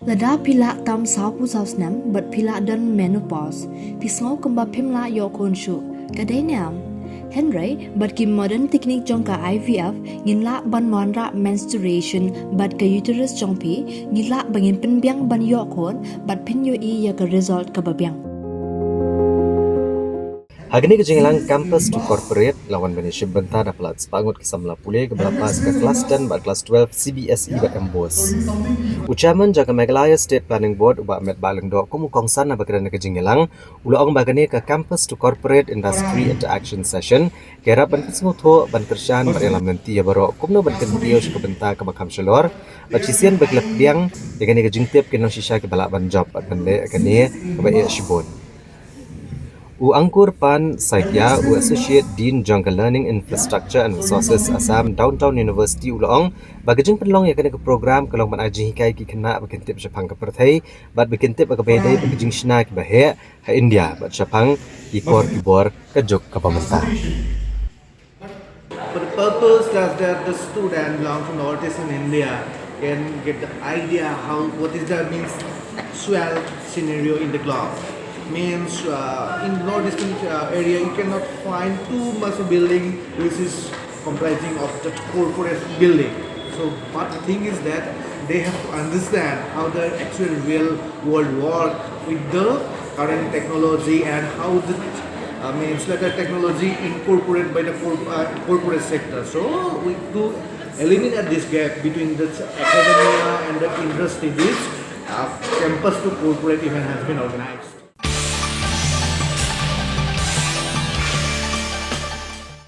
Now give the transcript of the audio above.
Lada pila tam saupu sausnam but pila dan menopause. Pisngau kemba pimla yo konshu. Kadeniam. Henry but ki modern technique jongka IVF ngin la ban monra menstruation but ka uterus jongpi ngin la bangin penbiang ban yo kon but pin yo I ya ka result ka babiang. Agni kejenglang campus to corporate lawan beniship benta dapat sepangut kisam pule ke berapa ke kelas 10 bat kelas 12 CBSE bat embos. Ucaman jaga Meghalaya State Planning Board ubah met baleng dok kumu kongsan apa kerana kejenglang ulang bagani ke campus to corporate industry interaction session kera ban kesmuto ban kershan bat elementi ya baro kumno ban kendio ke benta ke bakam shalor bat cisian baglap diang dengan kejingtip kenang shisha ke balak ban job bat bende agani ke ba shibon. U angkur pan Saikya, U Associate Dean Jungle Learning Infrastructure and Resources Assam Downtown University Ulong, bagajeng penlong yang kena ke program kalau ban ajing hikai ki kena bakintip Jepang ke perthai, bat bakintip ke bedai bagajeng Shina ke bahaya ha India, bat Jepang ki kor ki bor ke jok ke pemerintah. For the purpose that the student belong to Northeast in India can get the idea what is the means actual scenario in the globe. Means in northeastern area you cannot find too much building which is comprising of the corporate building. So but the thing is that they have to understand how the actual real world work with the current technology and how the means like a technology incorporated by the corporate sector. So we do eliminate this gap between the academia and the industry. This campus to corporate event has been organized.